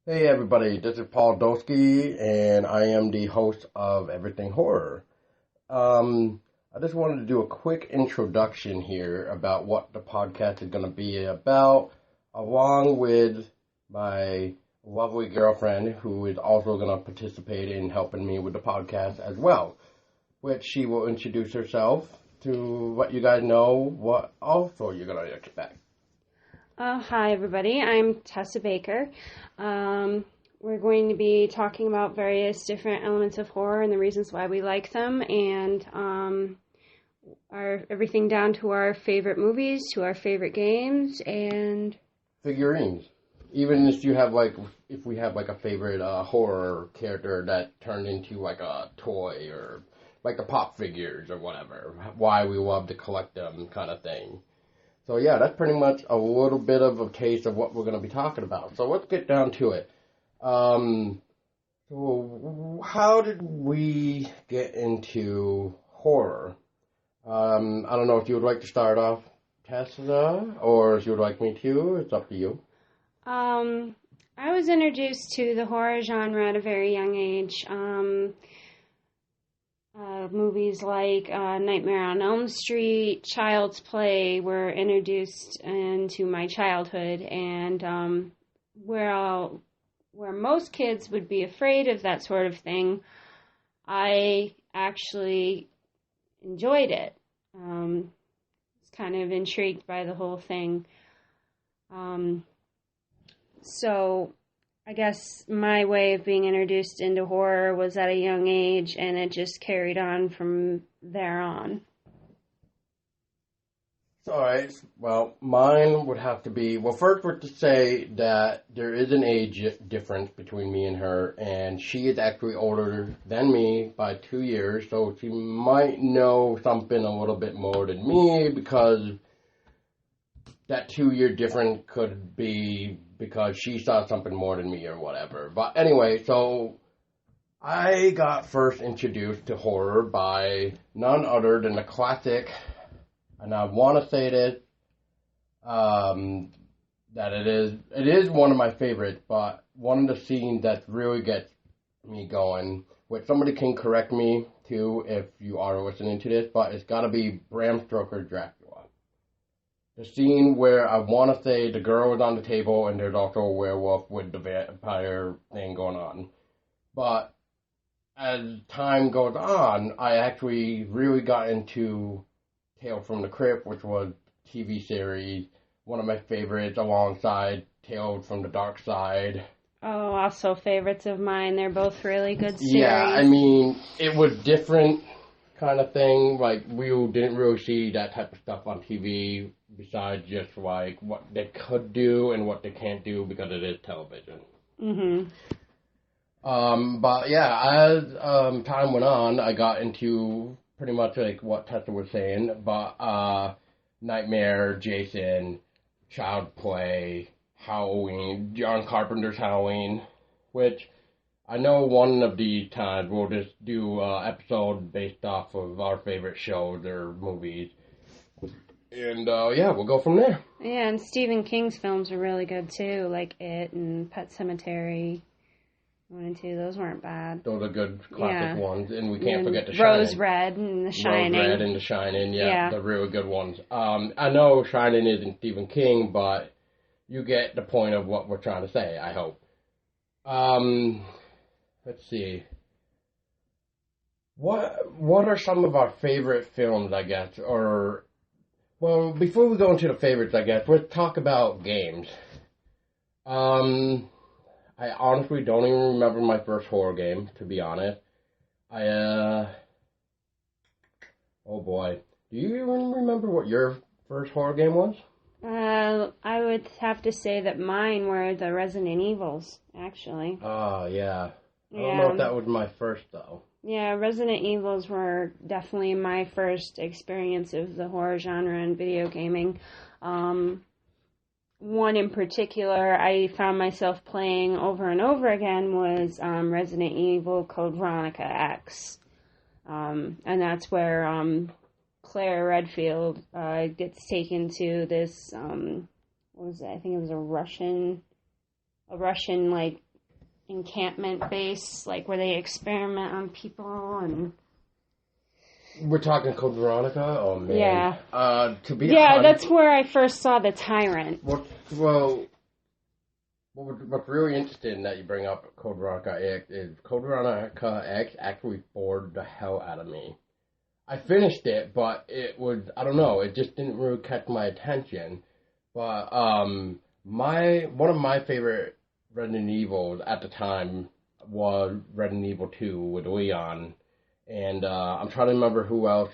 Hey everybody, this is Paul Dolsky, and I am the host of Everything Horror. I just wanted to do a quick introduction here about what the podcast is going to be about, along with my lovely girlfriend, who is also going to participate in helping me with the podcast as well, which she will introduce herself to let you guys know what also you're going to expect. Hi, everybody. I'm Tessa Baker. We're going to be talking about various different elements of horror and the reasons why we like them, and our everything down to our favorite movies, to our favorite games, and Figurines. Even if we have like a favorite horror character that turned into like a toy or like the pop figures or whatever, why we love to collect them kind of thing. So yeah, that's pretty much a little bit of a taste of what we're going to be talking about. So let's get down to it. So how did we get into horror? I don't know if you would like to start off, Tessa, or if you would like me to. It's up to you. I was introduced to the horror genre at a very young age. Movies like Nightmare on Elm Street, Child's Play were introduced into my childhood, and where most kids would be afraid of that sort of thing, I actually enjoyed it. Was kind of intrigued by the whole thing. So I guess my way of being introduced into horror was at a young age, and it just carried on from there on. Alright, well, mine would have to be, well, first we're to say that there is an age difference between me and her, and she is actually older than me by 2 years, so she might know something a little bit more than me, because that 2 year difference could be because she saw something more than me or whatever. But anyway, so I got first introduced to horror by none other than the classic, and I want to say this, that it is one of my favorites, but one of the scenes that really gets me going, which somebody can correct me too if you are listening to this, but it's got to be Bram Stoker's Dracula. The scene where I want to say the girl is on the table and there's also a werewolf with the vampire thing going on. But as time goes on, I actually really got into Tale from the Crypt, which was a TV series, one of my favorites alongside Tales from the Dark Side. Oh, also favorites of mine. They're both really good series. Yeah, I mean, it was different kind of thing. Like, we didn't really see that type of stuff on TV besides just like what they could do and what they can't do because it is television. Mm-hmm. But yeah, as time went on, I got into pretty much like what Tessa was saying, but Nightmare, Jason, Child Play, Halloween, John Carpenter's Halloween, which I know one of these times we'll just do an episode based off of our favorite shows or movies. And yeah, we'll go from there. Yeah, and Stephen King's films are really good too, like It and Pet Sematary 1 and 2. Those weren't bad. Those are good classic ones, and we can't forget The Shining. Rose Red and The Shining. Rose Red and The Shining, yeah, they're really good ones. I know Shining isn't Stephen King, but you get the point of what we're trying to say, I hope. Let's see. What are some of our favorite films, I guess, or... Well, before we go into the favorites, I guess, let's talk about games. I honestly don't even remember my first horror game, to be honest. Oh boy. Do you even remember what your first horror game was? I would have to say that mine were the Resident Evils, actually. Oh, yeah. I don't know if that was my first, though. Yeah, Resident Evils were definitely my first experience of the horror genre in video gaming. One in particular I found myself playing over and over again was Resident Evil Code Veronica X. And that's where Claire Redfield gets taken to this, what was it? I think it was a Russian like encampment base, like where they experiment on people and. We're talking Code Veronica? Oh, man. Yeah. To be Yeah, honest, that's where I first saw the Tyrant. What's really interesting that you bring up Code Veronica X is Code Veronica X actually bored the hell out of me. I finished it, but it was, I don't know, it just didn't really catch my attention. But one of my favorite Resident Evils at the time was Resident Evil 2 with Leon. And I'm trying to remember who else.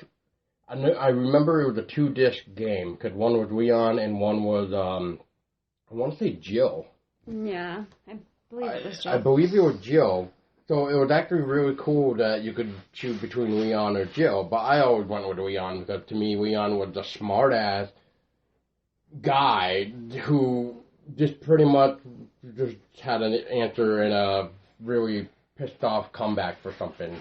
I remember it was a 2-disc game, because one was Leon and one was, I want to say Jill. Yeah, I believe it was Jill. I believe it was Jill. So it was actually really cool that you could choose between Leon or Jill. But I always went with Leon, because to me, Leon was the smart-ass guy who just pretty much just had an answer and a really pissed-off comeback for something.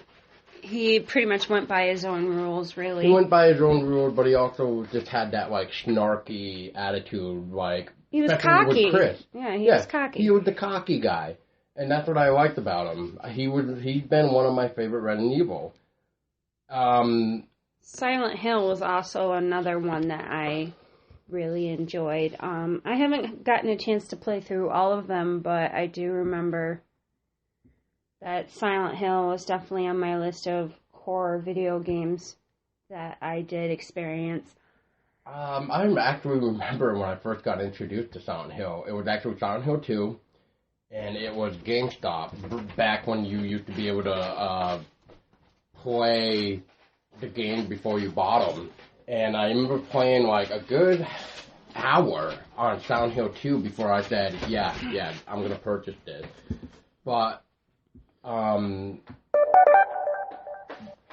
He pretty much went by his own rules, really. He went by his own rules, but he also just had that, like, snarky attitude, like... He was cocky. With Chris. Yeah, he was cocky. He was the cocky guy. And that's what I liked about him. He's been one of my favorite Resident Evil. Silent Hill was also another one that I really enjoyed. I haven't gotten a chance to play through all of them, but I do remember that Silent Hill was definitely on my list of horror video games that I did experience. I actually remember when I first got introduced to Silent Hill. It was actually Silent Hill 2, and it was GameStop, back when you used to be able to play the games before you bought them. And I remember playing like a good hour on Silent Hill 2 before I said, yeah, I'm going to purchase this. But sorry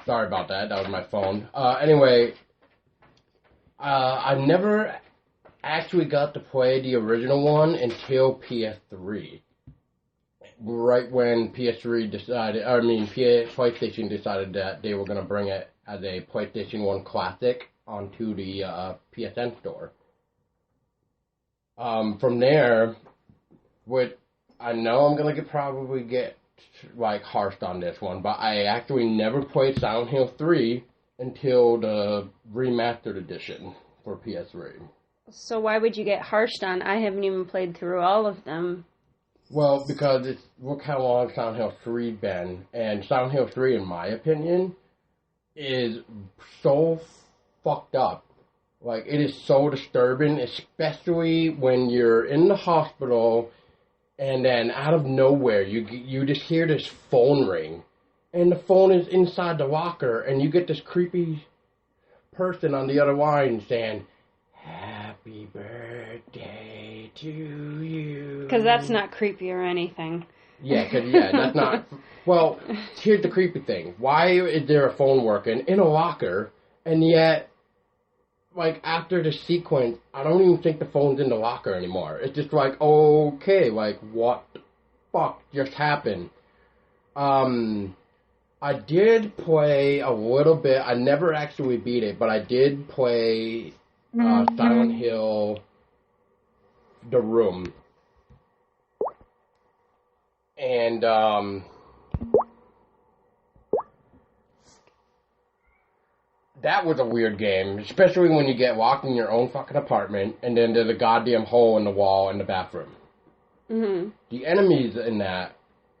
about that. That was my phone. Anyway, I never actually got to play the original one until PS3. Right when PlayStation decided that they were going to bring it as a PlayStation 1 Classic onto the PSN store. From there, I know I'm going to probably get like harshed on this one, but I actually never played Silent Hill 3 until the remastered edition for PS3. So why would you get harshed on? I haven't even played through all of them. Well, because look how long Silent Hill 3 been, and Silent Hill 3, in my opinion, is so fucked up. Like, it is so disturbing, especially when you're in the hospital, and then out of nowhere, you just hear this phone ring, and the phone is inside the locker, and you get this creepy person on the other line saying, "Happy birthday to you." Because that's not creepy or anything. Yeah, that's not... Well, here's the creepy thing. Why is there a phone working in a locker, and yet, like, after the sequence, I don't even think the phone's in the locker anymore. It's just like, okay, like, what the fuck just happened? I did play a little bit. I never actually beat it, but I did play Silent Hill The Room. And, that was a weird game, especially when you get locked in your own fucking apartment, and then there's a goddamn hole in the wall in the bathroom. Mm-hmm. The enemies in that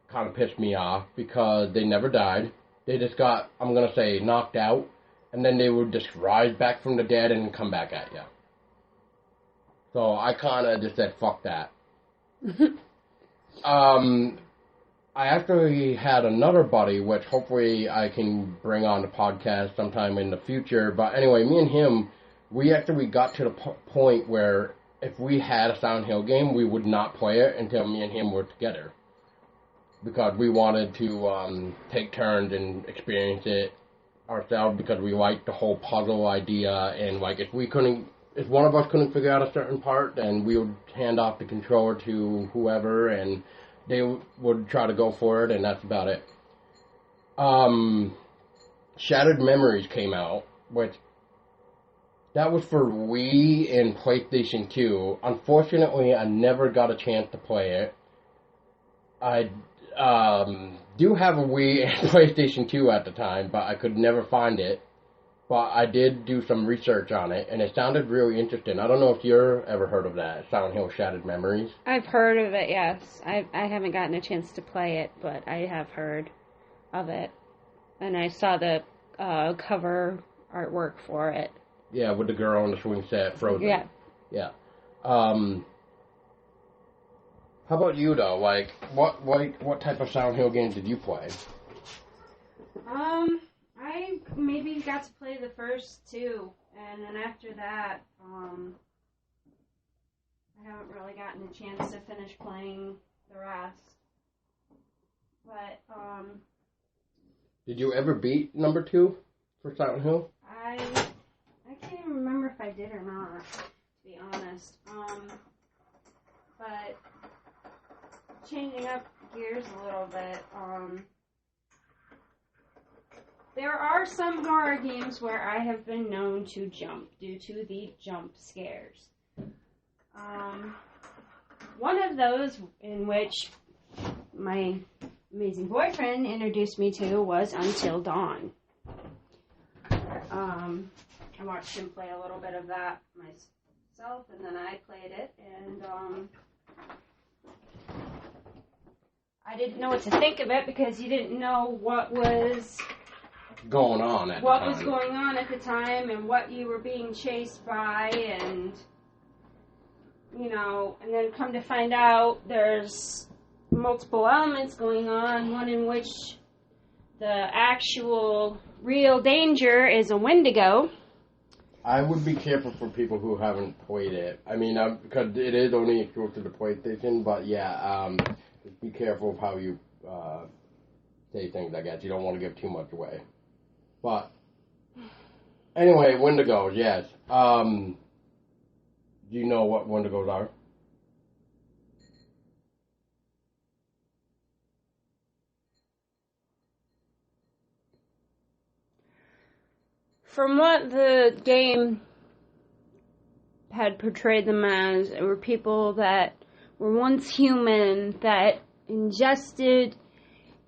kind of pissed me off, because they never died. They just got, I'm going to say, knocked out, and then they would just rise back from the dead and come back at you. So I kind of just said, fuck that. I actually had another buddy, which hopefully I can bring on the podcast sometime in the future. But anyway, me and him, we actually got to the point where if we had a Silent Hill game, we would not play it until me and him were together. Because we wanted to take turns and experience it ourselves, because we liked the whole puzzle idea. And like, if one of us couldn't figure out a certain part, then we would hand off the controller to whoever, and they would try to go for it, and that's about it. Shattered Memories came out, which that was for Wii and PlayStation 2. Unfortunately, I never got a chance to play it. do have a Wii and PlayStation 2 at the time, but I could never find it. But I did do some research on it, and it sounded really interesting. I don't know if you've ever heard of that, Silent Hill Shattered Memories. I've heard of it, yes. I haven't gotten a chance to play it, but I have heard of it. And I saw the cover artwork for it. Yeah, with the girl on the swing set, Frozen. Yeah. Yeah. How about you, though? Like, what type of Silent Hill games did you play? I maybe got to play the first two, and then after that, I haven't really gotten a chance to finish playing the rest. But, Did you ever beat number 2 for Silent Hill? I can't even remember if I did or not, to be honest. But changing up gears a little bit, there are some horror games where I have been known to jump due to the jump scares. One of those in which my amazing boyfriend introduced me to was Until Dawn. I watched him play a little bit of that myself, and then I played it, and I didn't know what to think of it because you didn't know what was going on at what the time. was going on at the time and what you were being chased by, and and then come to find out there's multiple elements going on, one in which the actual real danger is a Wendigo. I would be careful for people who haven't played it. I mean, because it is only exclusive to PlayStation, but yeah, just be careful of how you say things, I guess. You don't want to give too much away. But, anyway, Wendigos, yes. Do you know what Wendigos are? From what the game had portrayed them as, it were people that were once human that ingested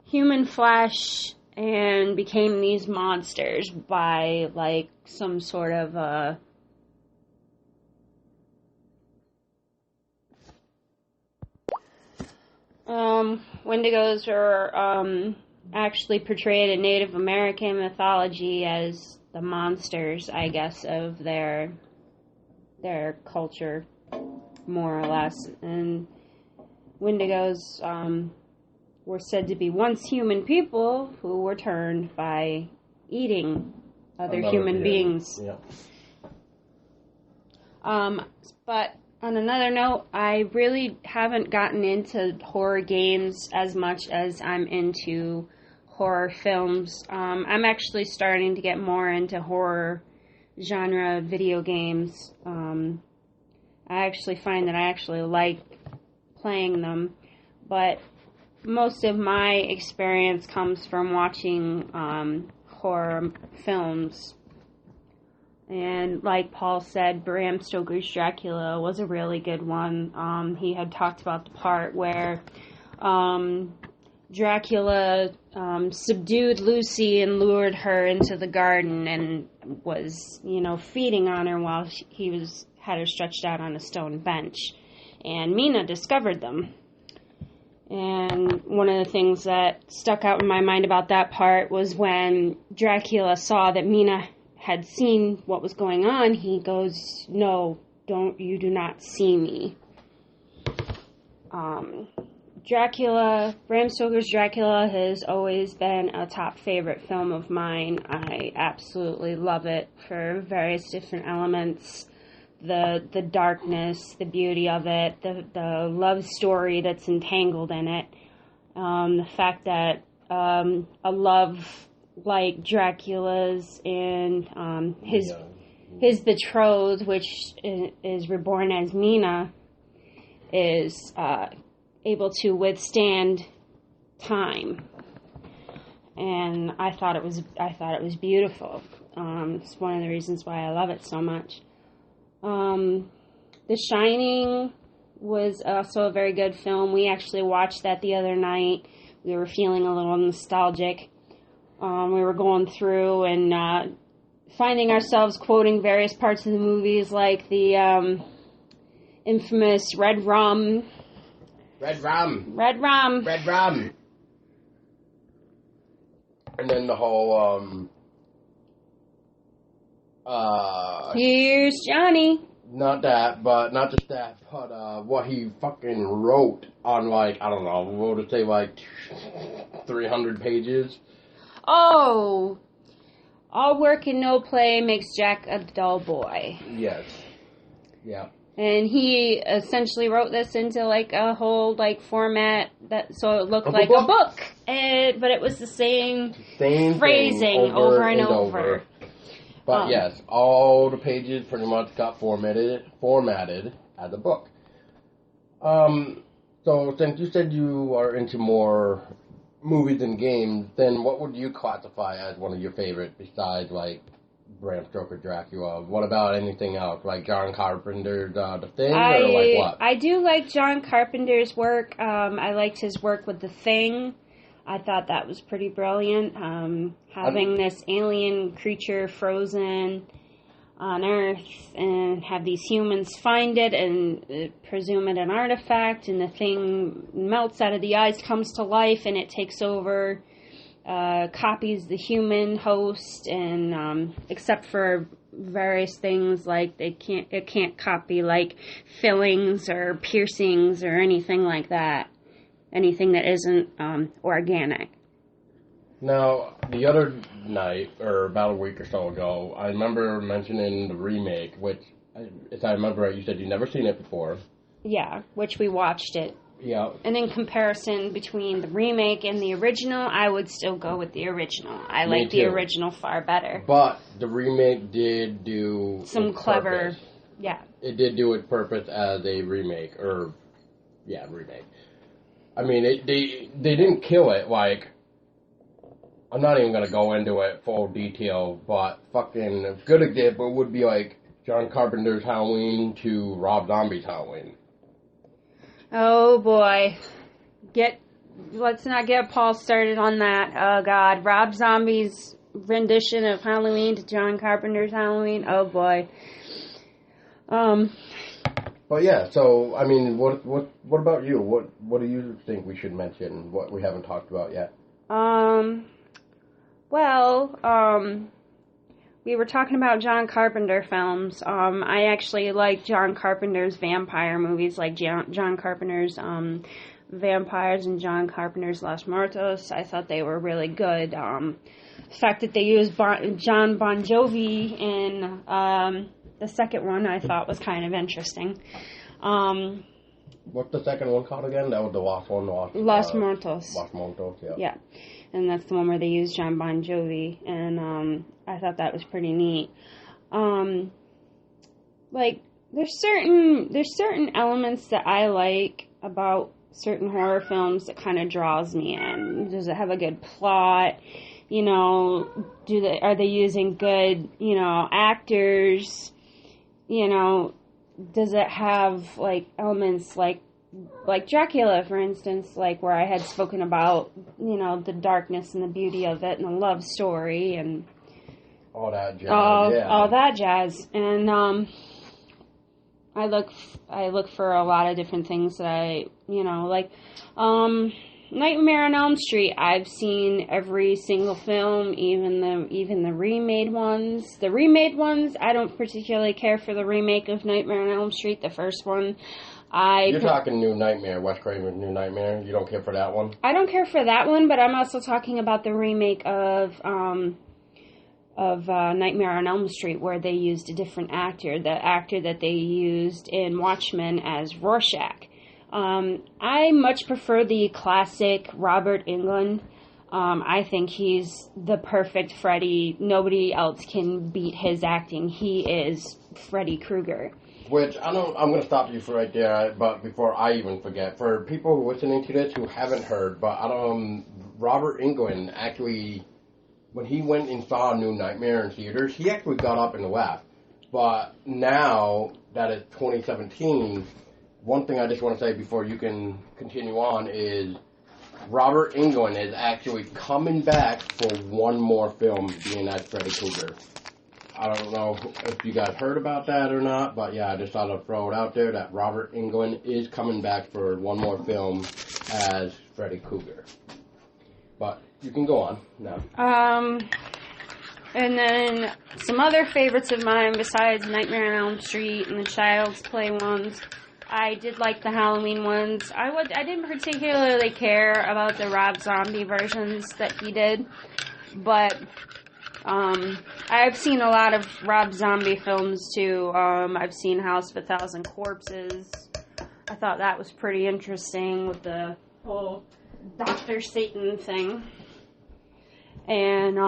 human flesh and became these monsters by, like, some sort of, Wendigos are, actually portrayed in Native American mythology as the monsters, I guess, of their culture, more or less. And Wendigos, were said to be once human people who were turned by eating other human beings. Yeah. But on another note, I really haven't gotten into horror games as much as I'm into horror films. I'm actually starting to get more into horror genre video games. I actually find that I actually like playing them, but most of my experience comes from watching horror films. And like Paul said, Bram Stoker's Dracula was a really good one. He had talked about the part where Dracula subdued Lucy and lured her into the garden and was, feeding on her while he had her stretched out on a stone bench. And Mina discovered them. And one of the things that stuck out in my mind about that part was when Dracula saw that Mina had seen what was going on, he goes, "No, you do not see me." Bram Stoker's Dracula has always been a top favorite film of mine. I absolutely love it for various different elements. The darkness, the beauty of it, the love story that's entangled in it, the fact that a love like Dracula's and his betrothed, which is reborn as Mina, is able to withstand time, and I thought it was beautiful. It's one of the reasons why I love it so much. The Shining was also a very good film. We actually watched that the other night we were feeling a little nostalgic. We were going through and finding ourselves quoting various parts of the movies, like the infamous Red Rum. Red Rum. Red Rum. Red Rum. And then the whole, Here's Johnny. not just that, but what he fucking wrote on, like, I don't know, what would it say, like 300 pages? Oh, all work and no play makes Jack a dull boy. Yes. Yeah. And he essentially wrote this into like a whole like format that so it looked Of a like book. a book, but it was the same phrasing thing over and over. But yes, all the pages pretty much got formatted as a book. So since you said you are into more movies and games, then what would you classify as one of your favorite besides like Bram Stoker Dracula? What about anything else, like John Carpenter's The Thing, or like what? I do like John Carpenter's work. I liked his work with The Thing. I thought that was pretty brilliant. Having this alien creature frozen on Earth and have these humans find it and presume it an artifact, and the thing melts out of the ice, comes to life, and it takes over, copies the human host, and except for various things like it can't copy like fillings or piercings or anything like that. Anything that isn't organic. Now, the other night, or about a week or so ago, I remember mentioning the remake, which, if I remember right, you said you'd never seen it before. Yeah, which we watched it. Yeah. And in comparison between the remake and the original, I would still go with the original. I like the original far better. But the remake did do some clever, purpose. Yeah. It did do its purpose as a remake, remake. I mean, they didn't kill it, like, I'm not even going to go into it full detail, but fucking a good example would be like John Carpenter's Halloween to Rob Zombie's Halloween. Oh boy. Let's not get Paul started on that. Oh God. Rob Zombie's rendition of Halloween to John Carpenter's Halloween. Oh boy. But yeah, so I mean, what about you? What do you think we should mention? What we haven't talked about yet? We were talking about John Carpenter films. I actually like John Carpenter's vampire movies, like John Carpenter's Vampires and John Carpenter's Los Muertos. I thought they were really good. The fact that they used John Bon Jovi in the second one, I thought was kind of interesting. What's the second one called again? That was the last one. Los Muertos. Los Muertos, yeah. Yeah, and that's the one where they used John Bon Jovi, and I thought that was pretty neat. Like there's certain elements that I like about certain horror films that kind of draws me in. Does it have a good plot? You know, are they using good, actors? Does it have like elements like Dracula, for instance, like where I had spoken about, the darkness and the beauty of it and the love story and all that jazz. All that jazz. And I look for a lot of different things that I, like Nightmare on Elm Street. I've seen every single film, even the remade ones. The remade ones, I don't particularly care for the remake of Nightmare on Elm Street, the first one. You're talking New Nightmare, Wes Craven's New Nightmare. You don't care for that one? I don't care for that one, but I'm also talking about the remake of Nightmare on Elm Street, where they used a different actor, the actor that they used in Watchmen as Rorschach. I much prefer the classic Robert Englund. I think he's the perfect Freddy. Nobody else can beat his acting. He is Freddy Krueger. Which, I'm going to stop you for right there, but before I even forget, for people listening to this who haven't heard, but Robert Englund actually, when he went and saw New Nightmare in theaters, he actually got up and left. But now that it's 2017, one thing I just want to say before you can continue on is Robert Englund is actually coming back for one more film being as Freddy Krueger. I don't know if you guys heard about that or not, but yeah, I just thought I'd throw it out there that Robert Englund is coming back for one more film as Freddy Krueger. But you can go on now. And then some other favorites of mine besides Nightmare on Elm Street and the Child's Play ones. I did like the Halloween ones. I didn't particularly care about the Rob Zombie versions that he did, but I've seen a lot of Rob Zombie films too. I've seen House of a Thousand Corpses. I thought that was pretty interesting with the whole Dr. Satan thing. And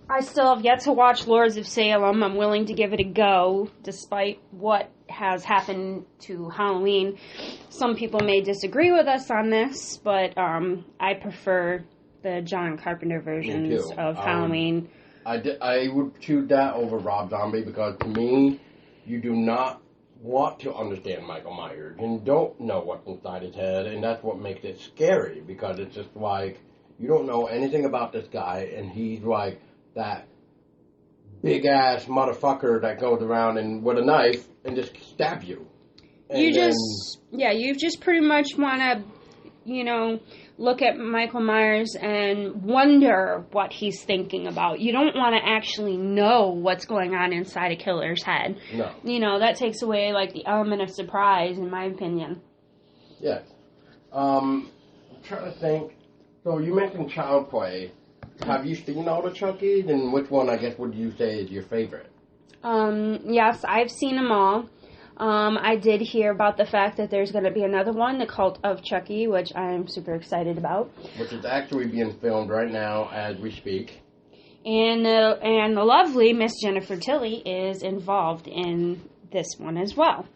I still have yet to watch Lords of Salem. I'm willing to give it a go, despite what has happened to Halloween. Some people may disagree with us on this, but I prefer the John Carpenter versions of Halloween. I would choose that over Rob Zombie because to me, you do not want to understand Michael Myers and don't know what's inside his head, and that's what makes it scary because it's just like you don't know anything about this guy, and he's like that big ass motherfucker that goes around and with a knife and just stab you. And you just pretty much want to, look at Michael Myers and wonder what he's thinking about. You don't want to actually know what's going on inside a killer's head. No. That takes away, the element of surprise, in my opinion. Yes. I'm trying to think. So you mentioned Child Play. Have you seen all the Chuckies, and which one, I guess, would you say is your favorite? Yes, I've seen them all. I did hear about the fact that there's going to be another one, The Cult of Chucky, which I'm super excited about. Which is actually being filmed right now as we speak. And the lovely Miss Jennifer Tilly is involved in this one as well.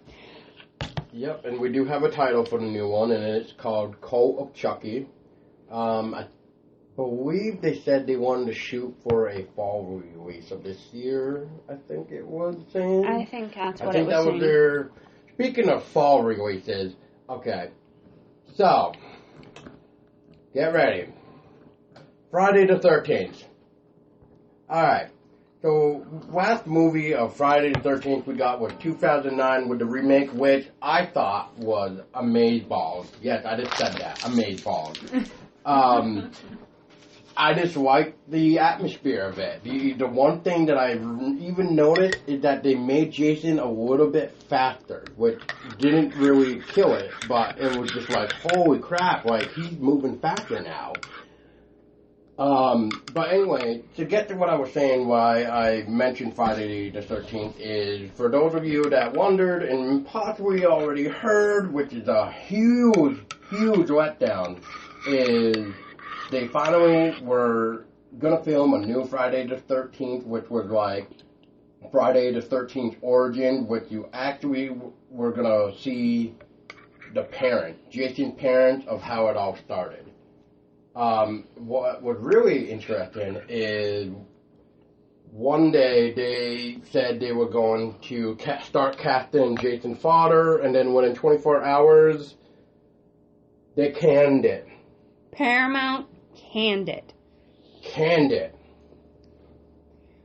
Yep, and we do have a title for the new one, and it's called Cult of Chucky. I believe they said they wanted to shoot for a fall release of this year, I think it was saying. I think that's what it was saying. I think that was their... Speaking of fall releases, okay, so, get ready. Friday the 13th. Alright, so last movie of Friday the 13th we got was 2009 with the remake, which I thought was amazeballs. Yes, I just said that, amazeballs. I just like the atmosphere of it. The one thing that I even noticed is that they made Jason a little bit faster, which didn't really kill it, but it was just like, holy crap, he's moving faster now. But anyway, to get to what I was saying, why I mentioned Friday the 13th is, for those of you that wondered and possibly already heard, which is a huge, huge letdown, is they finally were going to film a new Friday the 13th, which was Friday the 13th Origin, which you actually were going to see the Jason's parents, of how it all started. What was really interesting is one day they said they were going to start casting Jason's father, and then within 24 hours, they canned it. Paramount canned it. Canned it.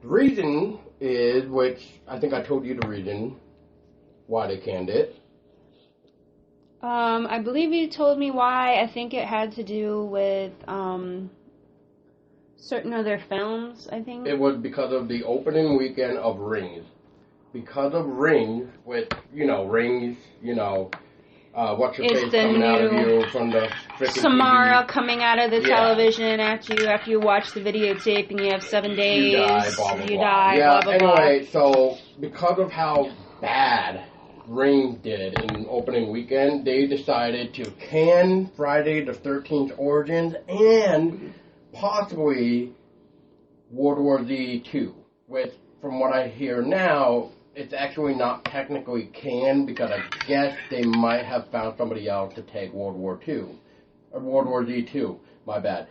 The reason is, which I think I told you the reason why they canned it. I believe you told me why. I think it had to do with certain other films, I think. It was because of the opening weekend of Rings. Because of Rings, with, Rings, what's your face coming out of you from the freaking Samara TV. Coming out of the television at you after you watch the videotape and you have 7 days. You die, blah, blah, you blah. die, yeah, blah, blah, anyway, so because of how bad Rings did in opening weekend, they decided to can Friday the 13th Origins and possibly World War Z 2, which, from what I hear now, it's actually not technically canned because I guess they might have found somebody else to take World War II. Or World War Z 2, my bad.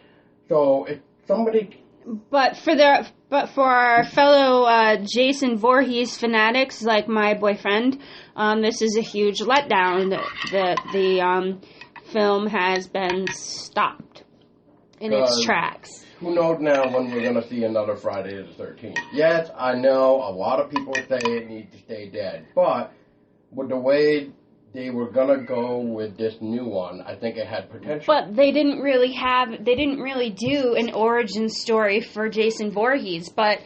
So if somebody... But for our fellow Jason Voorhees fanatics like my boyfriend, this is a huge letdown. The film has been stopped in its tracks. Who knows now when we're going to see another Friday the 13th? Yes, I know a lot of people say it needs to stay dead, but with the way they were going to go with this new one, I think it had potential. But they didn't really do an origin story for Jason Voorhees, but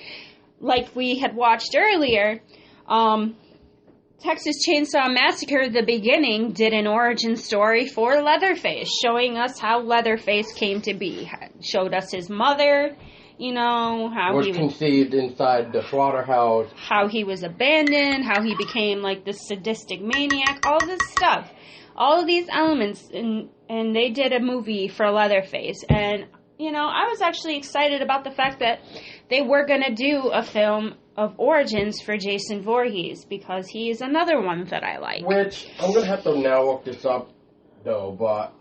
like we had watched earlier, Texas Chainsaw Massacre, the beginning, did an origin story for Leatherface, showing us how Leatherface came to be. Showed us his mother, how he was conceived inside the slaughterhouse. How he was abandoned, how he became like this sadistic maniac, all this stuff. All of these elements, and they did a movie for Leatherface. And, I was actually excited about the fact that they were going to do a film of origins for Jason Voorhees, because he is another one that I like. Which, I'm going to have to now look this up, though, but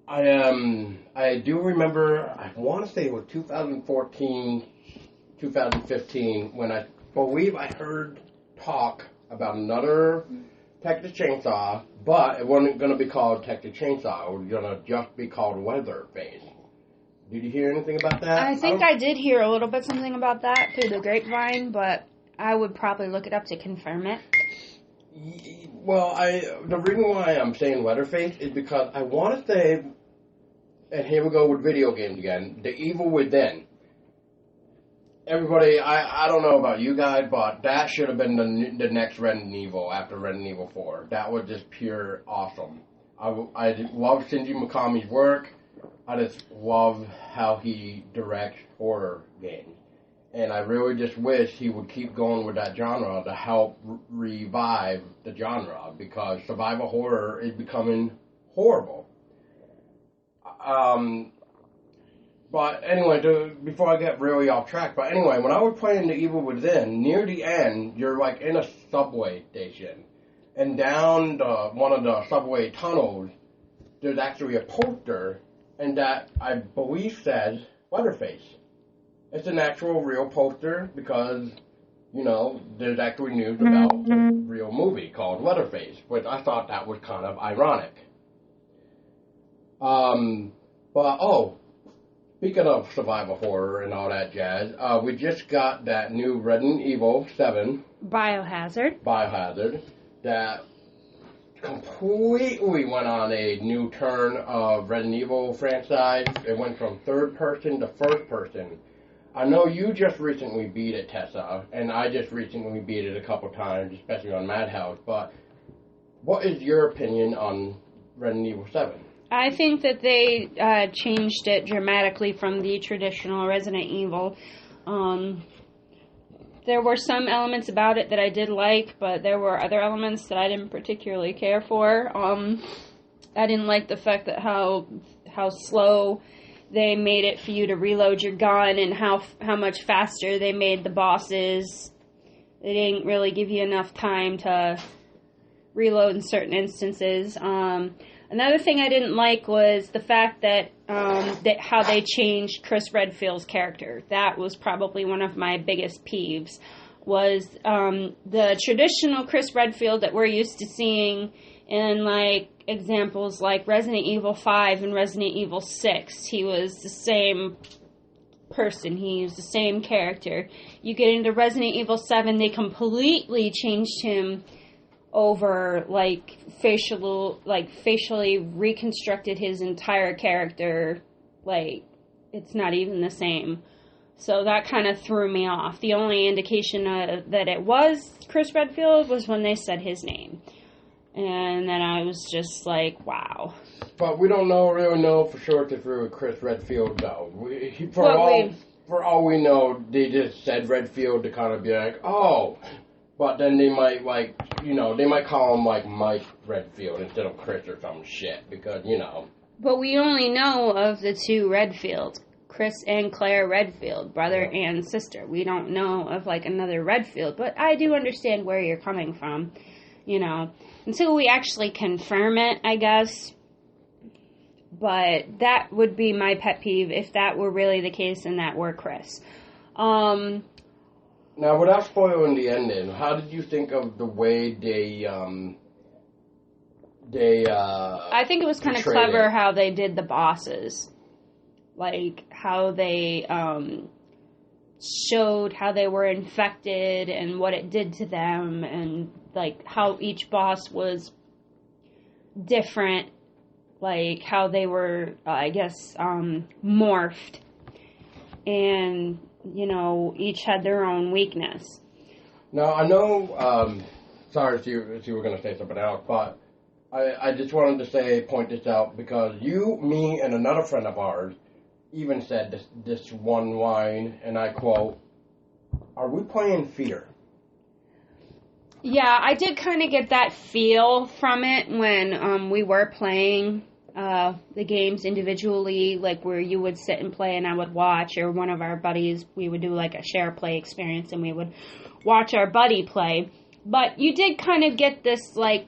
I do remember, I want to say it was 2014, 2015, when I believe I heard talk about another Texas Chainsaw, but it wasn't going to be called Texas Chainsaw. It was going to just be called Leatherface. Did you hear anything about that? I think I did hear a little bit something about that through the grapevine, but I would probably look it up to confirm it. Well, the reason why I'm saying Leatherface is because I want to say, and here we go with video games again, The Evil Within. Everybody, I don't know about you guys, but that should have been the next Resident Evil after Resident Evil 4. That was just pure awesome. I love Shinji Mikami's work. I just love how he directs horror games. And I really just wish he would keep going with that genre to help revive the genre, because survival horror is becoming horrible. But anyway, before I get really off track, but anyway, when I was playing The Evil Within, near the end, you're like in a subway station. And down one of the subway tunnels, there's actually a poster, and that, I believe, says Leatherface. It's an actual real poster because, there's actually news about a real movie called Leatherface, which I thought that was kind of ironic. Speaking of survival horror and all that jazz, we just got that new Resident Evil 7 Biohazard that completely went on a new turn of Resident Evil franchise. It went from third person to first person. I know you just recently beat it, Tessa, and I just recently beat it a couple times, especially on Madhouse, but what is your opinion on Resident Evil 7? I think that they changed it dramatically from the traditional Resident Evil. There were some elements about it that I did like, but there were other elements that I didn't particularly care for. I didn't like the fact that how slow they made it for you to reload your gun, and how much faster they made the bosses. They didn't really give you enough time to reload in certain instances. Another thing I didn't like was the fact that how they changed Chris Redfield's character. That was probably one of my biggest peeves, was the traditional Chris Redfield that we're used to seeing in examples like Resident Evil 5 and Resident Evil 6. He was the same person. He was the same character. You get into Resident Evil 7, they completely changed him over, facially reconstructed his entire character. It's not even the same. So that kind of threw me off. The only indication that it was Chris Redfield was when they said his name. And then I was just like, wow. But we don't really know for sure if it's really Chris Redfield, though. For all we know, they just said Redfield to kind of be like, oh. But then they might, they might call him, Mike Redfield instead of Chris or some shit, because, But we only know of the two Redfields, Chris and Claire Redfield, brother and sister. We don't know of, another Redfield, but I do understand where you're coming from, until we actually confirm it, I guess. But that would be my pet peeve if that were really the case and that were Chris. Now, without spoiling the ending, how did you think of the way they I think it was kind of clever how they did the bosses. Like, how they showed how they were infected and what it did to them, and, like, how each boss was different. Like, how they were, I guess, morphed. And, each had their own weakness. Now, I know, sorry if you were going to say something else, but I just wanted to point this out, because you, me, and another friend of ours even said this one line, and I quote, "Are we playing Fear?" Yeah, I did kind of get that feel from it when we were playing the games individually, like where you would sit and play and I would watch, or one of our buddies, we would do like a share play experience and we would watch our buddy play. But you did kind of get this, like,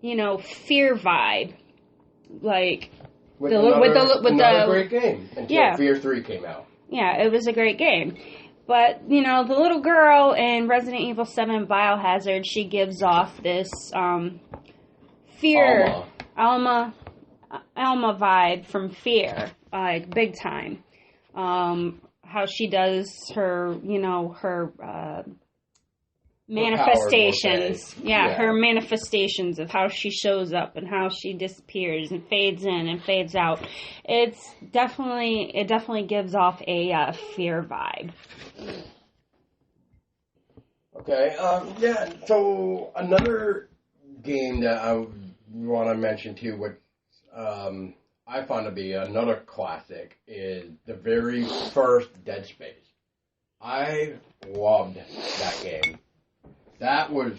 Fear vibe, like with another great game until Fear 3 came out. Yeah, it was a great game. But, the little girl in Resident Evil 7 Biohazard, she gives off this fear, Alma vibe from Fear, like, big time. How she does her, her manifestations. Her manifestations of how she shows up and how she disappears and fades in and fades out. It definitely gives off a Fear vibe. Okay, so another game that I want to mention too, which I find to be another classic, is the very first Dead Space. I loved that game. That was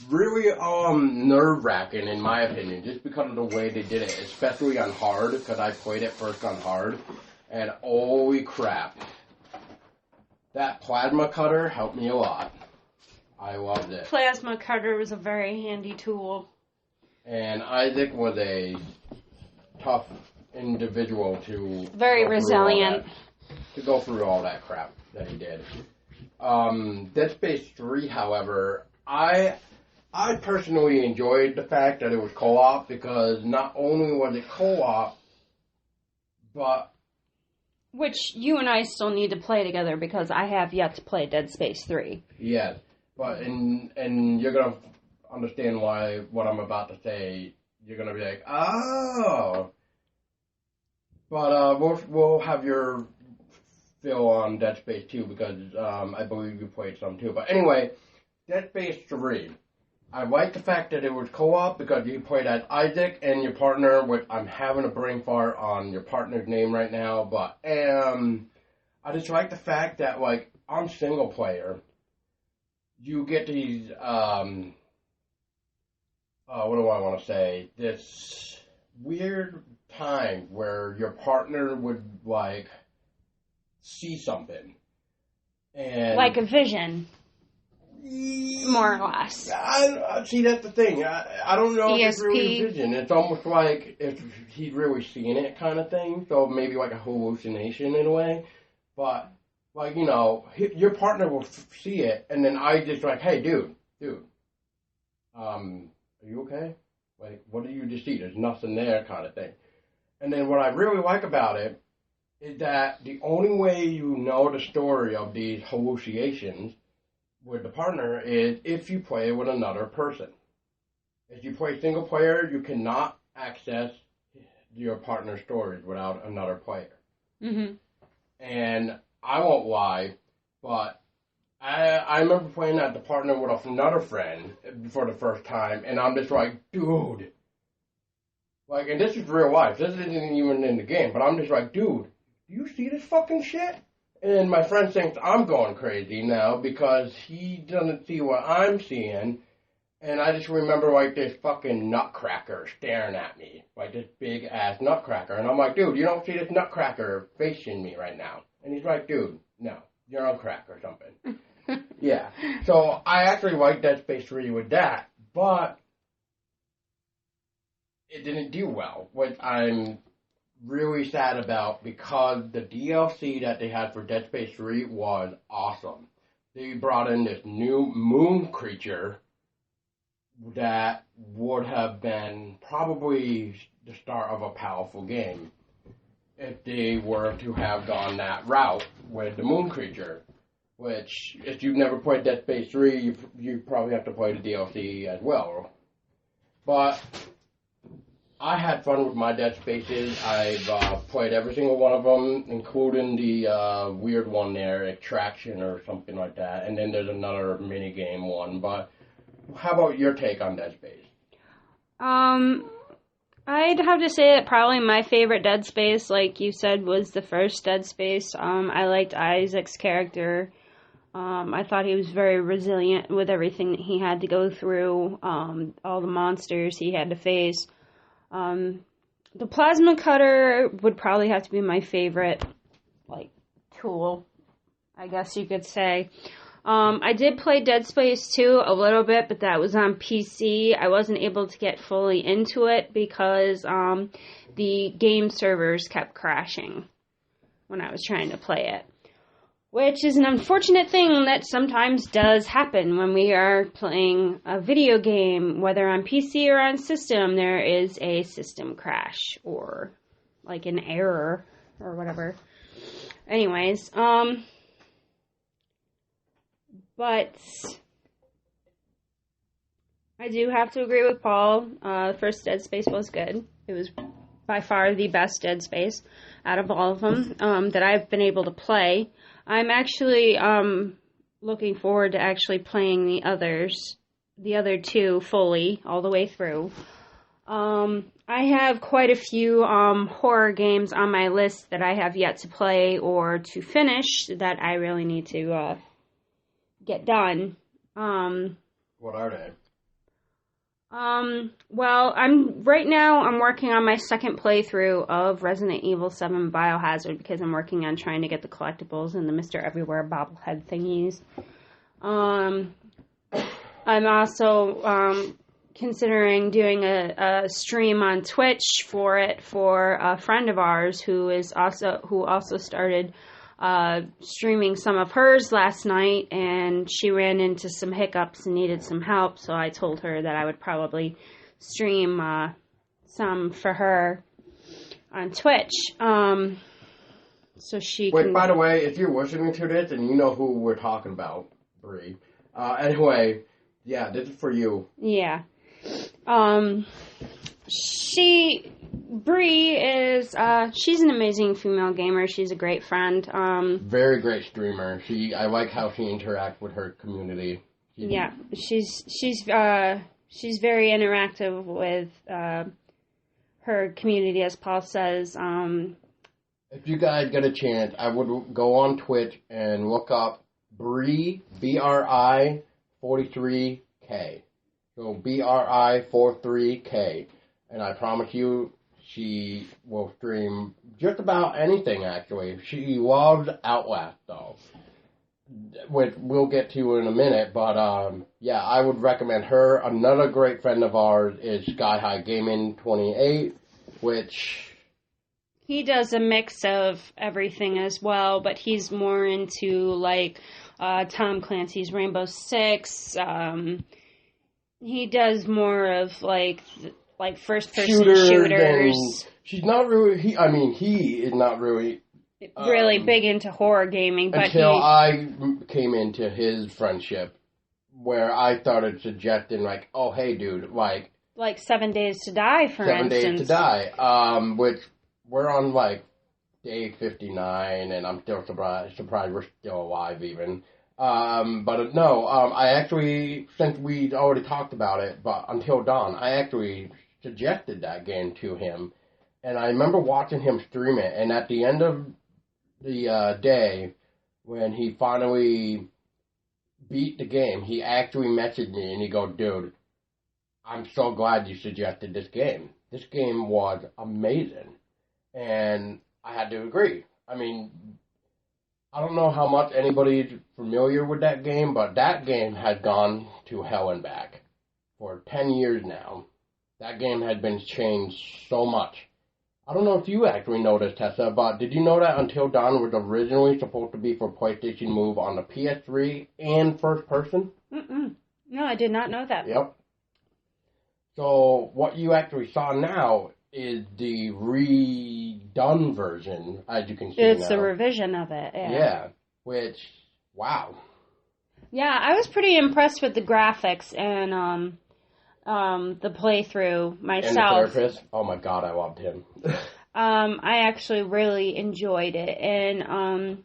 really nerve-wracking in my opinion, just because of the way they did it, especially on hard, because I played it first on hard, and holy crap. That plasma cutter helped me a lot. I loved it. Plasma cutter was a very handy tool. And Isaac was a tough individual to... Very resilient. To go through all that crap that he did. Dead Space 3, however, I personally enjoyed the fact that it was co-op, because not only was it co-op, but... Which you and I still need to play together, because I have yet to play Dead Space 3. Yes, but and you're going to understand what I'm about to say. You're going to be like, oh. But we'll have your fill on Dead Space 2, because I believe you played some too. But anyway, Dead Space 3. I like the fact that it was co-op, because you played as Isaac and your partner, which I'm having a brain fart on your partner's name right now, but I just like the fact that, like, on single player, you get these, what do I want to say, this weird time where your partner would, like, see something. And like a vision. More or less. See, that's the thing. I don't know if it's really a vision. It's almost like if he's really seeing it kind of thing. So maybe like a hallucination in a way. But, like, your partner will see it, and then I just like, hey, dude, are you okay? Like, what did you just see? There's nothing there kind of thing. And then what I really like about it is that the only way you know the story of these hallucinations with the partner is if you play with another person. If you play single player, you cannot access your partner's stories without another player. Mm-hmm. And I won't lie, but I remember playing as the partner with another friend for the first time, and I'm just like, dude. Like, and this is real life. This isn't even in the game, but I'm just like, dude, do you see this fucking shit? And my friend thinks I'm going crazy now because he doesn't see what I'm seeing. And I just remember, like, this fucking nutcracker staring at me. Like, this big-ass nutcracker. And I'm like, dude, you don't see this nutcracker facing me right now. And he's like, dude, no, you're on crack or something. Yeah. So I actually like Dead Space 3 with that. But it didn't do well, which I'm really sad about, because the DLC that they had for Dead Space 3 was awesome. They brought in this new moon creature that would have been probably the start of a powerful game if they were to have gone that route with the Moon Creature. Which, if you've never played Dead Space 3, you probably have to play the DLC as well. But I had fun with my Dead Spaces. I've played every single one of them, including the weird one there, Extraction or something like that. And then there's another minigame one. But how about your take on Dead Space? I'd have to say that probably my favorite Dead Space, like you said, was the first Dead Space. I liked Isaac's character. I thought he was very resilient with everything that he had to go through, all the monsters he had to face. The plasma cutter would probably have to be my favorite, tool, I guess you could say. I did play Dead Space 2 a little bit, but that was on PC. I wasn't able to get fully into it because the game servers kept crashing when I was trying to play it. Which is an unfortunate thing that sometimes does happen when we are playing a video game, whether on PC or on system, there is a system crash or like an error or whatever. Anyways, but I do have to agree with Paul. The first Dead Space was good. It was by far the best Dead Space out of all of them that I've been able to play. I'm actually looking forward to actually playing the other two fully, all the way through. I have quite a few horror games on my list that I have yet to play or to finish that I really need to get done. What are they? Well, I'm working on my second playthrough of Resident Evil 7 Biohazard because I'm working on trying to get the collectibles and the Mr. Everywhere bobblehead thingies. I'm also considering doing a stream on Twitch for a friend of ours who also started streaming some of hers last night, and she ran into some hiccups and needed some help, so I told her that I would probably stream some for her on Twitch. So she Wait, can... by the way, if you're listening to this and you know who we're talking about, Bree. Anyway, yeah, this is for you. Yeah. Bree is, she's an amazing female gamer. She's a great friend. Very great streamer. I like how she interacts with her community. She's very interactive with, her community, as Paul says. If you guys get a chance, I would go on Twitch and look up Bree, BRI 43K. So BRI 43K. And I promise you, she will stream just about anything, actually. She loves Outlast, though, which we'll get to in a minute. But, yeah, I would recommend her. Another great friend of ours is Sky High Gaming 28, which... He does a mix of everything as well, but he's more into, Tom Clancy's Rainbow Six. He does more of, first-person shooters. She's not really... He is not really... really big into horror gaming, but until I came into his friendship, where I started suggesting, oh, hey, dude, like 7 Days to Die, for instance. 7 Days to Die, which we're on, day 59, and I'm still surprised we're still alive, even. But no, I actually, since we'd already talked about it, but Until Dawn, I actually suggested that game to him, and I remember watching him stream it, and at the end of the day, when he finally beat the game, he actually messaged me, and he goes, dude, I'm so glad you suggested this game. This game was amazing, and I had to agree. I don't know how much anybody's familiar with that game, but that game has gone to hell and back for 10 years now. That game had been changed so much. I don't know if you actually know this, Tessa, but did you know that Until Dawn was originally supposed to be for PlayStation Move on the PS3 and first person? No, I did not know that. Yep. So what you actually saw now is the redone version, as you can see It's now. a revision of it. Yeah, which, wow. Yeah, I was pretty impressed with the graphics and the playthrough myself. And the therapist, oh my god, I loved him. I actually really enjoyed it, and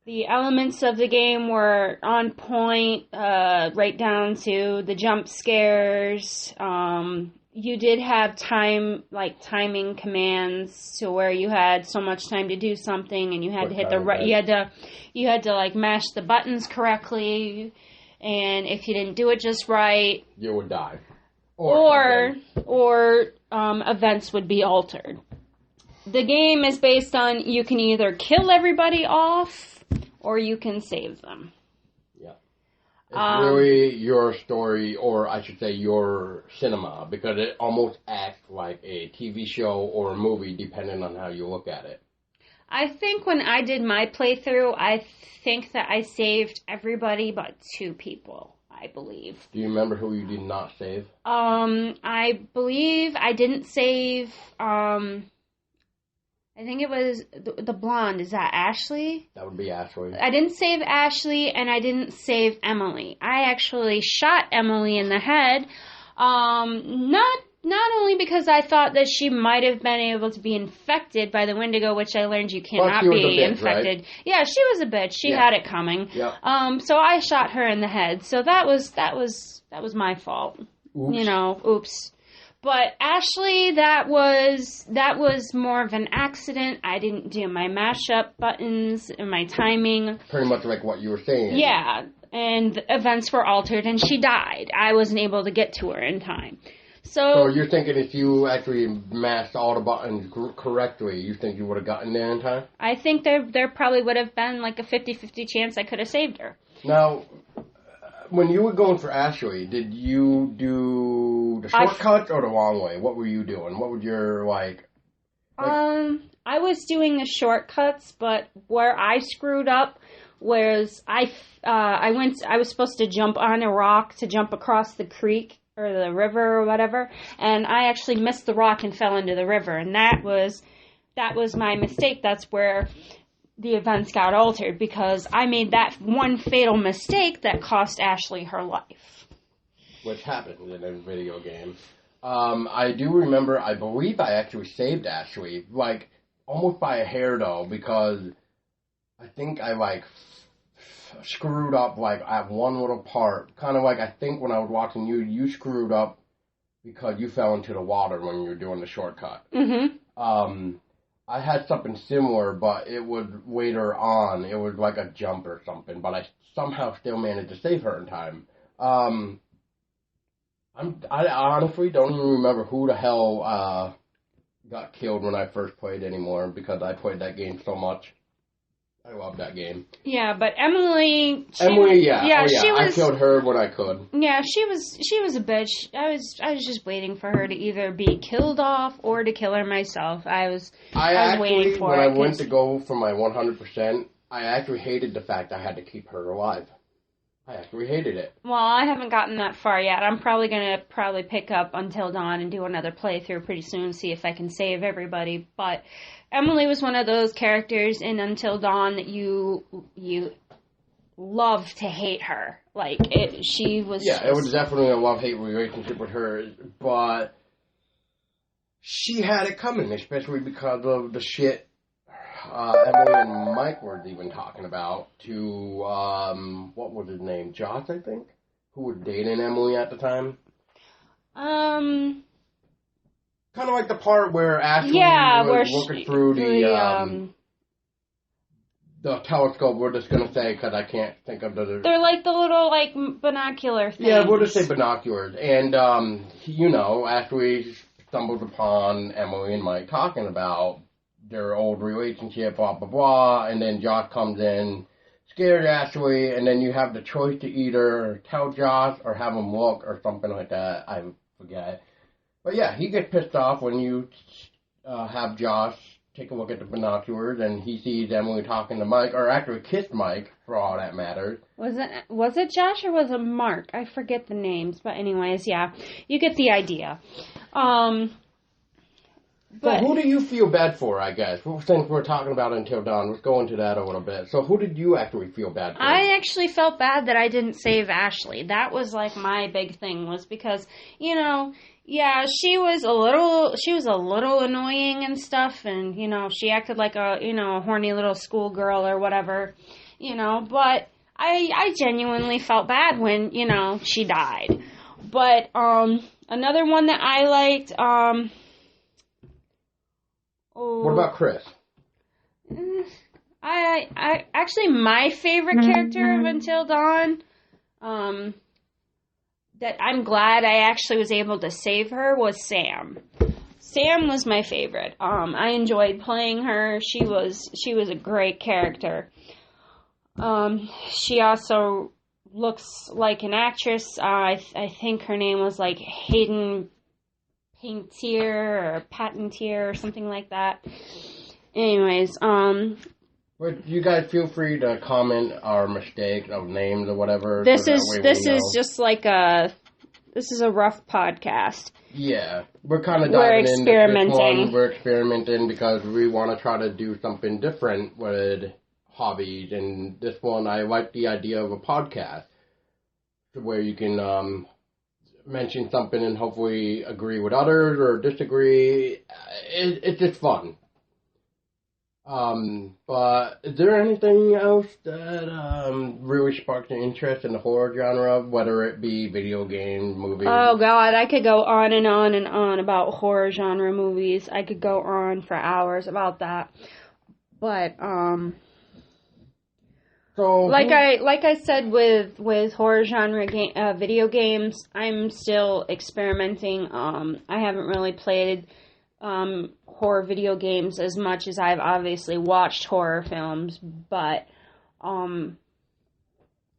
the elements of the game were on point, right down to the jump scares. You did have timing commands to where you had so much time to do something, and you had to hit the right. You had to like mash the buttons correctly, and if you didn't do it just right, you would die, or events would be altered. The game is based on you can either kill everybody off or you can save them. Yeah. It's really your story, or I should say your cinema, because it almost acts like a TV show or a movie, depending on how you look at it. I think when I did my playthrough, I think that I saved everybody but 2 people, I believe. Do you remember who you did not save? I believe I didn't save, I think it was the blonde. Is that Ashley? That would be Ashley. I didn't save Ashley, and I didn't save Emily. I actually shot Emily in the head, not only because I thought that she might have been able to be infected by the Wendigo, which I learned you cannot be infected. Right? Yeah, she was a bitch. She had it coming. Yeah. So I shot her in the head. So that was my fault. Oops. Oops. But Ashley, that was more of an accident. I didn't do my mashup buttons and my timing. Pretty much like what you were saying. Yeah, and the events were altered, and she died. I wasn't able to get to her in time. So you're thinking if you actually mashed all the buttons correctly, you think you would have gotten there in time? I think there probably would have been like a 50-50 chance I could have saved her. Now, when you were going for Ashley, did you do the shortcuts or the long way? What were you doing? What would your, I was doing the shortcuts, but where I screwed up was I was supposed to jump on a rock to jump across the creek or the river or whatever, and I actually missed the rock and fell into the river, and that was my mistake. That's where the events got altered, because I made that one fatal mistake that cost Ashley her life. Which happens in a video game. I do remember, I believe I actually saved Ashley, almost by a hair though, because I think I screwed up at one little part. Kind of I think when I was watching you screwed up because you fell into the water when you were doing the shortcut. Mm-hmm. I had something similar, but it was later on. It was like a jump or something, but I somehow still managed to save her in time. I honestly don't even remember who the hell got killed when I first played anymore, because I played that game so much. I love that game. Yeah, but Emily. Yeah. I killed her when I could. Yeah, she was a bitch. I was just waiting for her to either be killed off or to kill her myself. I was waiting for it. When I went to go for my 100%, I actually hated the fact I had to keep her alive. I actually hated it. Well, I haven't gotten that far yet. I'm probably going to pick up Until Dawn and do another playthrough pretty soon, see if I can save everybody. But Emily was one of those characters in Until Dawn that you love to hate her. She was... Yeah, it was definitely a love-hate relationship with her, but she had it coming, especially because of the shit Emily and Mike were even talking about to, what was his name? Josh, I think? Who was dating Emily at the time? Kind of like the part where Ashley was looking through the telescope, we're just going to say, because I can't think of the... They're like the little, binocular things. Yeah, we'll just say binoculars. And, Ashley stumbles upon Emily and Mike talking about their old relationship, blah, blah, blah, and then Josh comes in, scared Ashley, and then you have the choice to either tell Josh or have him look or something like that. I forget. But yeah, he gets pissed off when you have Josh take a look at the binoculars, and he sees Emily talking to Mike, or actually kissed Mike, for all that matters. Was it Josh or was it Mark? I forget the names, but anyways, yeah, you get the idea. But so who do you feel bad for, I guess? Since we're talking about Until Dawn, let's go into that a little bit. So who did you actually feel bad for? I actually felt bad that I didn't save Ashley. That was like my big thing, was because, yeah, she was a little annoying and stuff, and, she acted like a horny little schoolgirl or whatever, but I genuinely felt bad when, she died. But, another one that I liked, what about Chris? I actually, my favorite character of Until Dawn, that I'm glad I actually was able to save her, was Sam. Sam was my favorite. I enjoyed playing her. She was a great character. She also looks like an actress. I think her name was like Hayden Panettiere or something like that. Anyways, But you guys feel free to comment our mistakes of names or whatever. This is just like this is a rough podcast. Yeah, we're kind of diving into this one. We're experimenting because we want to try to do something different with hobbies. And this one, I like the idea of a podcast where you can mention something and hopefully agree with others or disagree. It's just fun. But is there anything else that really sparked an interest in the horror genre, whether it be video games, movies? Oh God, I could go on and on and on about horror genre movies. I could go on for hours about that. But so like I said with horror genre video games, I'm still experimenting. I haven't really played horror video games as much as I've obviously watched horror films, but I'm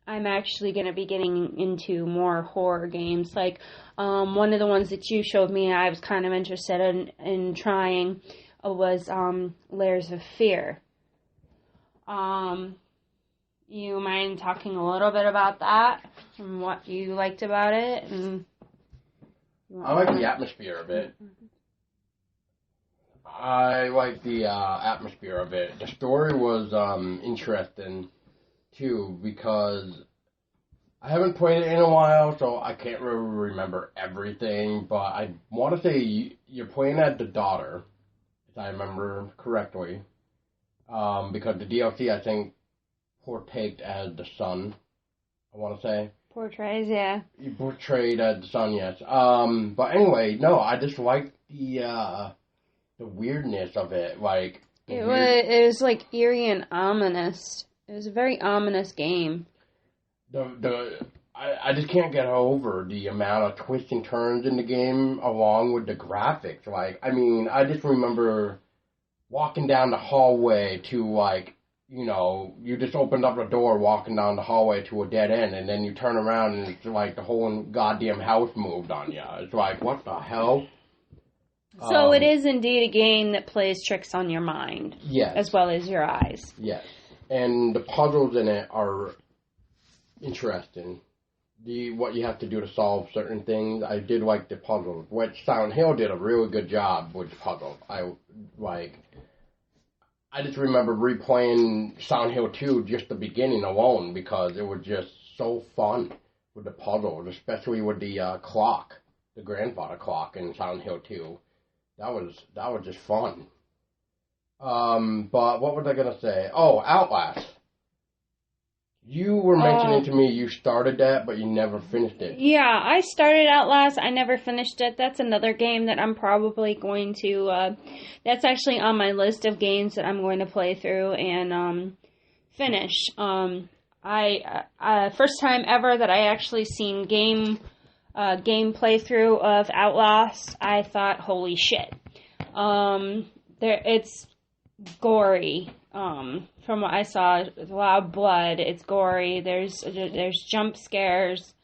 actually going to be getting into more horror games. Like one of the ones that you showed me I was kind of interested in trying was Layers of Fear. You mind talking a little bit about that and what you liked about it? I like the atmosphere of it. I like the atmosphere of it. The story was interesting, too, because I haven't played it in a while, so I can't really remember everything, but I want to say you're playing as the daughter, if I remember correctly, because the DLC, I think, portrayed as the son, I want to say. Portrays, yeah. You portrayed as the son, yes. But anyway, no, I just like the weirdness of it, like it was like eerie and ominous. It was a very ominous game. I just can't get over the amount of twists and turns in the game, along with the graphics. Like, I mean, I just remember walking down the hallway to like, you just opened up the door, walking down the hallway to a dead end, and then you turn around and it's like the whole goddamn house moved on you. It's like, what the hell? So it is indeed a game that plays tricks on your mind. Yes. As well as your eyes. Yes. And the puzzles in it are interesting. What you have to do to solve certain things. I did like the puzzles, which Silent Hill did a really good job with puzzles. I just remember replaying Silent Hill 2 just the beginning alone because it was just so fun with the puzzles, especially with the clock, the grandfather clock in Silent Hill 2. That was just fun. But what was I gonna say? Oh, Outlast. You were mentioning to me you started that, but you never finished it. Yeah, I started Outlast. I never finished it. That's another game that I'm probably going to. That's actually on my list of games that I'm going to play through and finish. I first time ever that I actually seen game playthrough of Outlast. I thought, holy shit! It's gory. From what I saw, there's a lot of blood. It's gory. There's jump scares.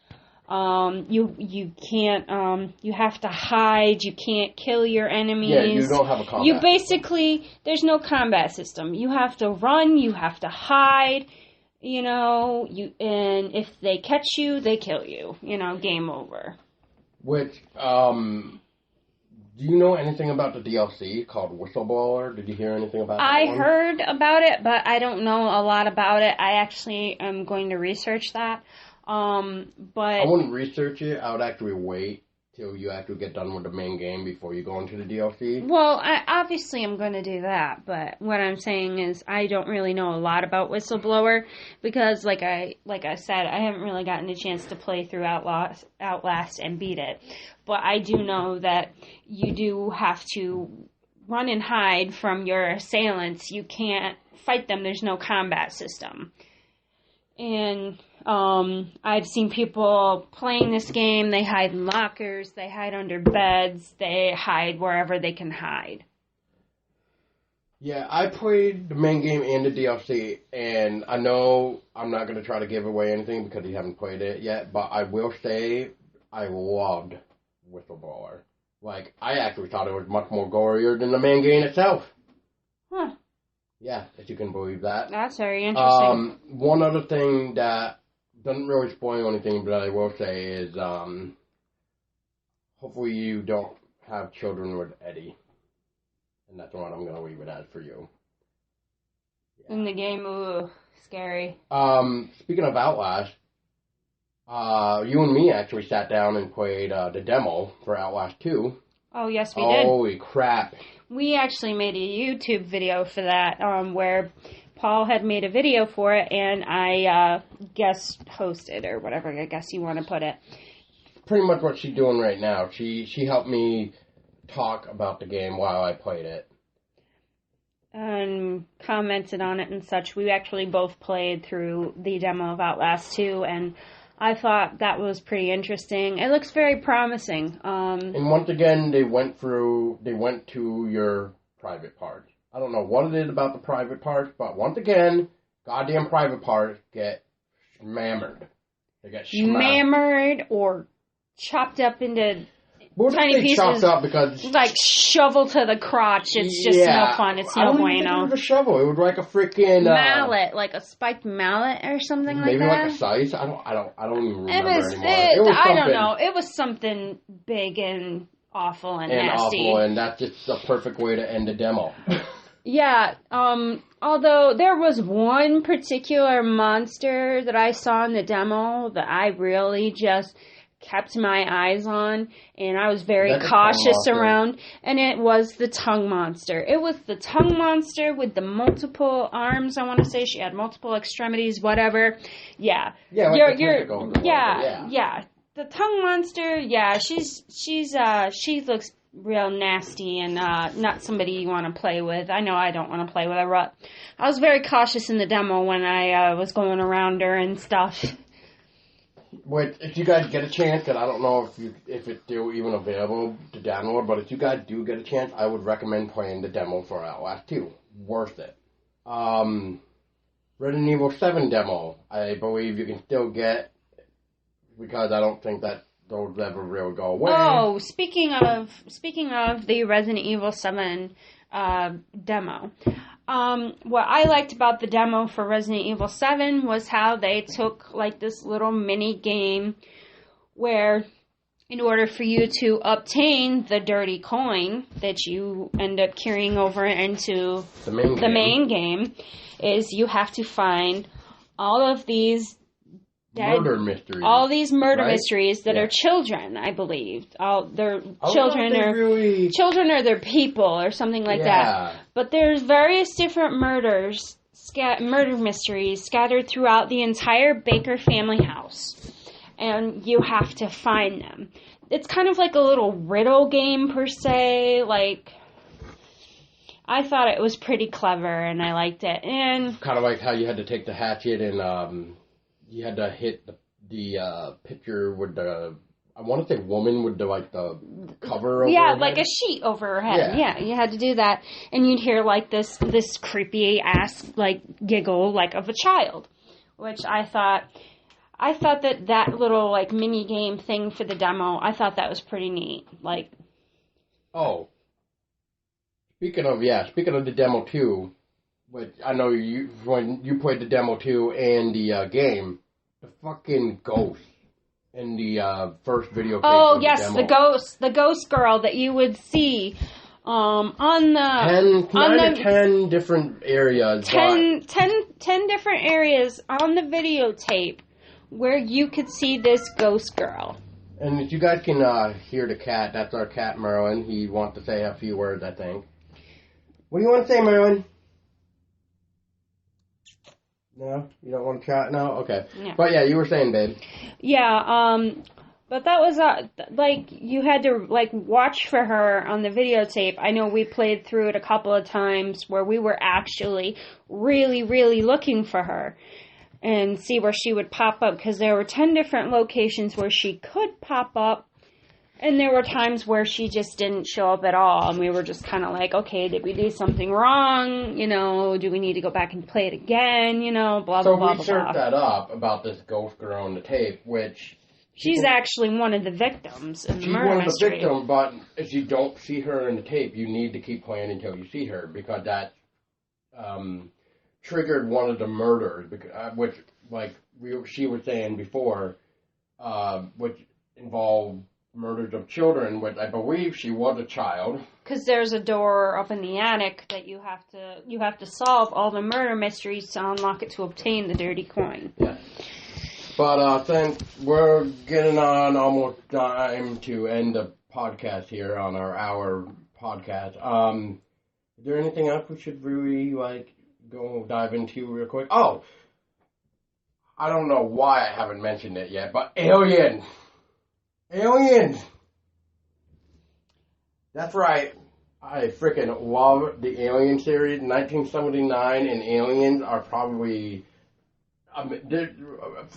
You can't, you have to hide, you can't kill your enemies. Yeah, you don't have a combat. You basically, there's no combat system. You have to run, you have to hide, and if they catch you, they kill you, game over. Which, do you know anything about the DLC called Whistleblower? Did you hear anything about that I one? heard about it, but I don't know a lot about it. I actually am going to research that. But I wouldn't research it. I would actually wait till you actually get done with the main game before you go into the DLC. Well, obviously I'm going to do that, but what I'm saying is I don't really know a lot about Whistleblower because, like I said, I haven't really gotten a chance to play through Outlast and beat it. But I do know that you do have to run and hide from your assailants. You can't fight them. There's no combat system. And I've seen people playing this game. They hide in lockers. They hide under beds. They hide wherever they can hide. Yeah, I played the main game and the DLC, and I know I'm not going to try to give away anything because you haven't played it yet, but I will say I loved Whistleblower. Like, I actually thought it was much more gorier than the main game itself. Huh. Yeah, if you can believe that. That's very interesting. One other thing that doesn't really spoil anything, but I will say is, hopefully you don't have children with Eddie. And that's what I'm going to leave it as for you. Yeah. In the game, ooh, scary. Speaking of Outlast, you and me actually sat down and played the demo for Outlast 2. Oh, yes, we did. Holy crap. We actually made a YouTube video for that, where Paul had made a video for it, and I guest hosted, or whatever I guess you want to put it. Pretty much what she's doing right now. She helped me talk about the game while I played it. And commented on it and such. We actually both played through the demo of Outlast 2, and I thought that was pretty interesting. It looks very promising. And once again, they went to your private parts. I don't know what it is about the private parts, but once again, goddamn private parts get mammered. They get mammered or chopped up into tiny pieces. Chopped up because like shovel to the crotch. It's just no fun. It's no bueno. Think it was a shovel. It was like a freaking mallet, like a spiked mallet or something like that. Maybe like a scythe. I don't even remember anymore. I don't know. It was something big and awful and nasty. And that's just the perfect way to end a demo. Yeah. Although there was one particular monster that I saw in the demo that I really just kept my eyes on, and I was very cautious around, and it was the tongue monster. It was the tongue monster with the multiple arms, I want to say. She had multiple extremities, whatever. Yeah. Yeah, like yeah. The tongue monster, yeah, she looks real nasty and not somebody you want to play with. I know I don't want to play with her. I was very cautious in the demo when I was going around her and stuff. Wait, if you guys get a chance, and I don't know if it's still even available to download, but if you guys do get a chance, I would recommend playing the demo for Outlast 2. Worth it. Resident Evil 7 demo, I believe you can still get, because I don't think that those ever really go away. Oh, speaking of the Resident Evil 7 demo, what I liked about the demo for Resident Evil 7 was how they took like this little mini game where in order for you to obtain the dirty coin that you end up carrying over into the main game is you have to find all of these murder mysteries. All these murder mysteries that are children, I believe. Children or their people or something like that. But there's various different murder mysteries scattered throughout the entire Baker family house. And you have to find them. It's kind of like a little riddle game per se. Like, I thought it was pretty clever and I liked it. And kind of like how you had to take the hatchet and you had to hit the picture with the, I want to say woman with the cover over her head. Like a sheet over her head. Yeah, you had to do that. And you'd hear like this creepy ass like giggle like of a child, which I thought I thought that little, like, mini game thing for the demo, I thought that was pretty neat. Like, oh. Speaking of the demo too, which I know when you played the demo too and the game, the fucking ghost in the first video. Oh yes, the ghost girl that you would see on the 10 different areas. 10 different areas on the videotape where you could see this ghost girl. And if you guys can hear the cat, that's our cat Merlin. He wants to say a few words, I think. What do you want to say, Merlin? No? You don't want to chat now? Okay. Yeah. But yeah, you were saying, babe. Yeah, but that was, like, you had to, like, watch for her on the videotape. I know we played through it a couple of times where we were actually really, really looking for her and see where she would pop up, because there were 10 different locations where she could pop up. And there were times where she just didn't show up at all, and we were just kind of like, okay, did we do something wrong? You know, do we need to go back and play it again? You know, blah, blah, blah, blah, blah. So we searched that up about this ghost girl on the tape, which... She's actually one of the victims in the murder mystery. She's one of the victims, but if you don't see her in the tape, you need to keep playing until you see her, because that triggered one of the murders, which, like she was saying before, which involved murders of children, which I believe she was a child. Because there's a door up in the attic that you have to solve all the murder mysteries to unlock it to obtain the dirty coin. Yeah. But since we're getting on almost time to end the podcast here on our hour podcast, is there anything else we should really go dive into real quick? Oh, I don't know why I haven't mentioned it yet, but Aliens! That's right. I freaking love the Alien series. 1979 and Aliens are probably...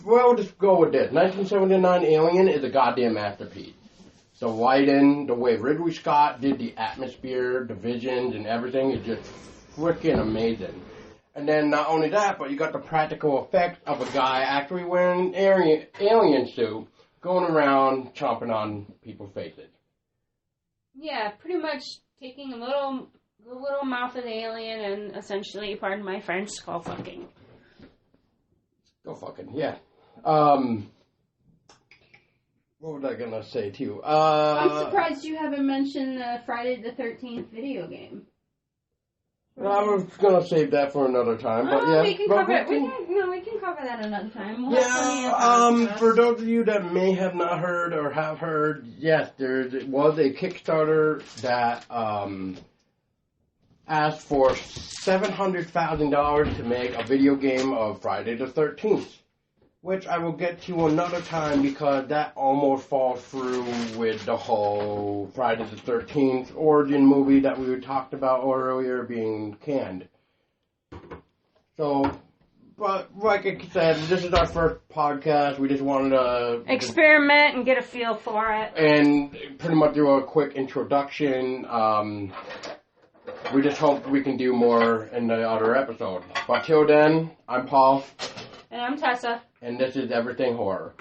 well, just go with this. 1979 Alien is a goddamn masterpiece. The lighting, the way Ridley Scott did the atmosphere, the visions, and everything is just freaking amazing. And then not only that, but you got the practical effects of a guy actually wearing an alien suit going around chomping on people's faces. Yeah, pretty much taking the little mouth of the alien and essentially, pardon my French, skull fucking. Go fucking, yeah. What was I gonna say to you? I'm surprised you haven't mentioned the Friday the 13th video game. Well, I was gonna save that for another time, but yeah. We can cover it. We can cover that another time. For those of you that may have not heard or have heard, yes, there was a Kickstarter that asked for $700,000 to make a video game of Friday the 13th, which I will get to another time because that almost falls through with the whole Friday the 13th origin movie that we talked about earlier being canned. So, but like I said, this is our first podcast. We just wanted to experiment and get a feel for it. And pretty much do a quick introduction. We just hope we can do more in the other episode. But till then, I'm Paul. And I'm Tessa. And this is Everything Horror.